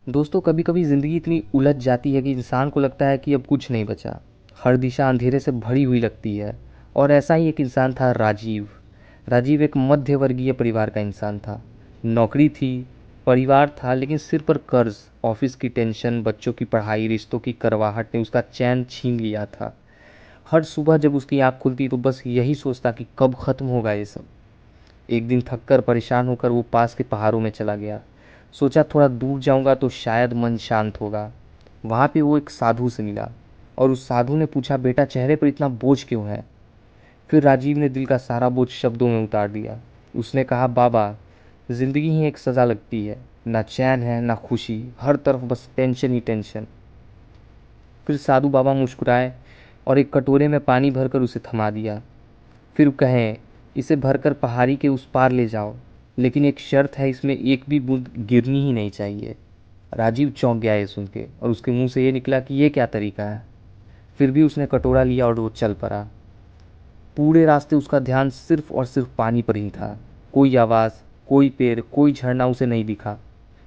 दोस्तों, कभी कभी ज़िंदगी इतनी उलझ जाती है कि इंसान को लगता है कि अब कुछ नहीं बचा। हर दिशा अंधेरे से भरी हुई लगती है। और ऐसा ही एक इंसान था राजीव। राजीव एक मध्य वर्गीय परिवार का इंसान था। नौकरी थी, परिवार था, लेकिन सिर पर कर्ज, ऑफिस की टेंशन, बच्चों की पढ़ाई, रिश्तों की करवाहट ने उसका चैन छीन लिया था। हर सुबह जब उसकी आँख खुलती तो बस यही सोचता कि कब ख़त्म होगा ये सब। एक दिन थककर परेशान होकर वो पास के पहाड़ों में चला गया। सोचा थोड़ा दूर जाऊंगा तो शायद मन शांत होगा। वहाँ पे वो एक साधु से मिला और उस साधु ने पूछा, बेटा चेहरे पर इतना बोझ क्यों है? फिर राजीव ने दिल का सारा बोझ शब्दों में उतार दिया। उसने कहा, बाबा, जिंदगी ही एक सज़ा लगती है। ना चैन है ना खुशी, हर तरफ बस टेंशन ही टेंशन। फिर साधु बाबा मुस्कुराए और एक कटोरे में पानी भरकर उसे थमा दिया। फिर कहें, इसे भरकर पहाड़ी के उस पार ले जाओ, लेकिन एक शर्त है, इसमें एक भी बूंद गिरनी ही नहीं चाहिए। राजीव चौंक गया ये सुन के और उसके मुंह से ये निकला कि ये क्या तरीका है। फिर भी उसने कटोरा लिया और वो चल पड़ा। पूरे रास्ते उसका ध्यान सिर्फ और सिर्फ पानी पर ही था। कोई आवाज़, कोई पेड़, कोई झरना उसे नहीं दिखा।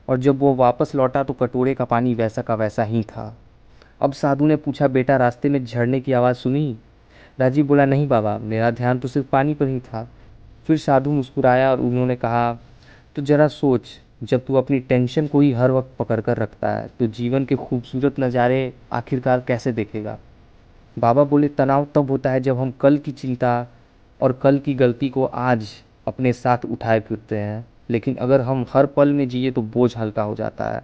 और जब वो वापस लौटा तो कटोरे का पानी वैसा का वैसा ही था। अब साधु ने पूछा, बेटा रास्ते में झरने की आवाज़ सुनी? राजीव बोला, नहीं बाबा, मेरा ध्यान तो सिर्फ पानी पर ही था। फिर साधु मुस्कुराया और उन्होंने कहा, तो जरा सोच, जब तू अपनी टेंशन को ही हर वक्त पकड़ कर रखता है तो जीवन के खूबसूरत नज़ारे आखिरकार कैसे देखेगा? बाबा बोले, तनाव तब होता है जब हम कल की चिंता और कल की गलती को आज अपने साथ उठाए फिरते हैं, लेकिन अगर हम हर पल में जिए तो बोझ हल्का हो जाता है।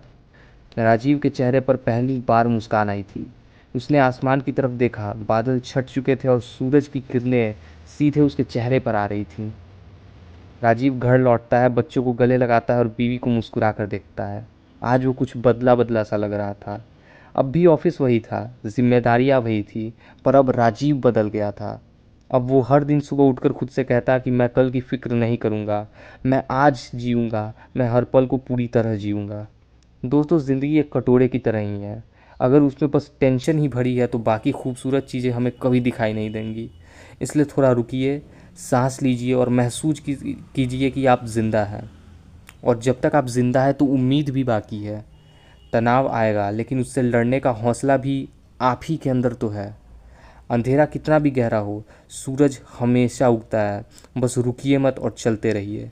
राजीव के चेहरे पर पहली बार मुस्कान आई थी। उसने आसमान की तरफ देखा। बादल छट चुके थे और सूरज की किरणें सीधे उसके चेहरे पर आ रही थीं। राजीव घर लौटता है, बच्चों को गले लगाता है और बीवी को मुस्कुरा कर देखता है। आज वो कुछ बदला बदला सा लग रहा था। अब भी ऑफिस वही था, जिम्मेदारियां वही थी, पर अब राजीव बदल गया था। अब वो हर दिन सुबह उठकर खुद से कहता कि मैं कल की फिक्र नहीं करूँगा, मैं आज जीऊँगा, मैं हर पल को पूरी तरह जीऊँगा। दोस्तों, ज़िंदगी एक कटोरे की तरह ही है। अगर उसमें बस टेंशन ही भरी है तो बाकी खूबसूरत चीज़ें हमें कभी दिखाई नहीं देंगी। इसलिए थोड़ा रुकिए, सांस लीजिए और महसूस कीजिए कि आप ज़िंदा हैं। और जब तक आप ज़िंदा हैं तो उम्मीद भी बाकी है। तनाव आएगा, लेकिन उससे लड़ने का हौसला भी आप ही के अंदर तो है। अंधेरा कितना भी गहरा हो, सूरज हमेशा उगता है। बस रुकिए मत और चलते रहिए।